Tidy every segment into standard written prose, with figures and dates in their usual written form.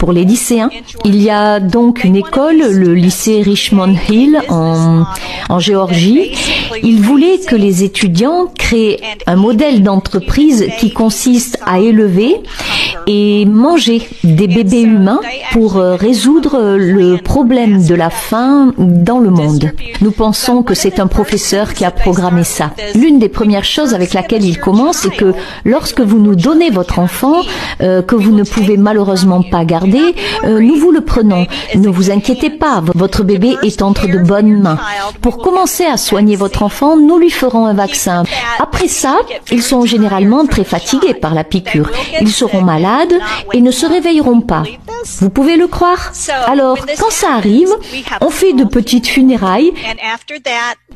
pour les lycéens. Il y a donc une école, le lycée Richmond Hill en Géorgie. Ils voulaient que les étudiants créent un modèle d'entreprise qui consiste à élever et manger des bébés humains pour résoudre le problème de la faim dans le monde. Nous pensons que c'est un professeur qui a programmé ça. L'une des premières choses avec laquelle il commence, c'est que lorsque vous nous donnez votre enfant, que vous ne pouvez malheureusement pas garder, nous vous le prenons. Ne vous inquiétez pas, votre bébé est entre de bonnes mains. Pour commencer à soigner votre enfant, nous lui ferons un vaccin. Après ça, ils sont généralement très fatigués par la piqûre. Ils seront malades et ne se réveilleront pas. Vous pouvez le croire? Alors, quand ça arrive, on fait de petites funérailles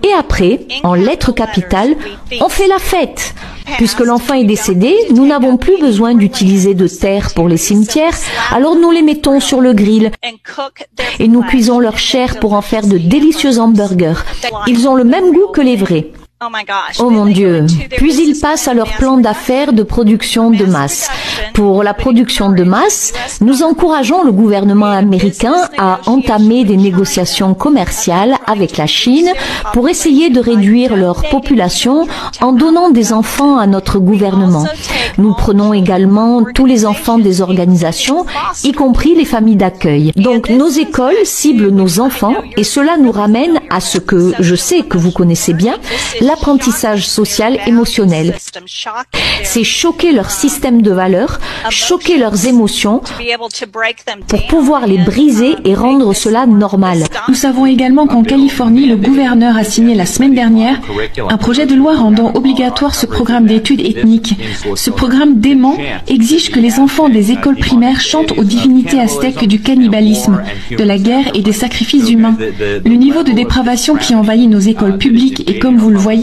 et après, en lettres capitales, on fait la fête. Puisque l'enfant est décédé, nous n'avons plus besoin d'utiliser de terre pour les cimetières, alors nous les mettons sur le grill et nous cuisons leur chair pour en faire de délicieux hamburgers. Ils ont le même goût que les vrais. Oh mon Dieu! Puis ils passent à leur plan d'affaires de production de masse. Pour la production de masse, nous encourageons le gouvernement américain à entamer des négociations commerciales avec la Chine pour essayer de réduire leur population en donnant des enfants à notre gouvernement. Nous prenons également tous les enfants des organisations, y compris les familles d'accueil. Donc nos écoles ciblent nos enfants et cela nous ramène à ce que je sais que vous connaissez bien, l'apprentissage social émotionnel. C'est choquer leur système de valeurs, choquer leurs émotions pour pouvoir les briser et rendre cela normal. Nous savons également qu'en Californie, le gouverneur a signé la semaine dernière un projet de loi rendant obligatoire ce programme d'études ethniques. Ce programme dément exige que les enfants des écoles primaires chantent aux divinités aztèques du cannibalisme, de la guerre et des sacrifices humains. Le niveau de dépravation qui envahit nos écoles publiques et comme vous le voyez,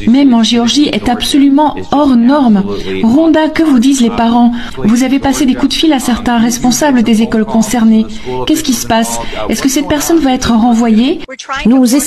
même en Géorgie, est absolument hors norme. Rhonda, que vous disent les parents? Vous avez passé des coups de fil à certains responsables des écoles concernées. Qu'est-ce qui se passe? Est-ce que cette personne va être renvoyée? Nous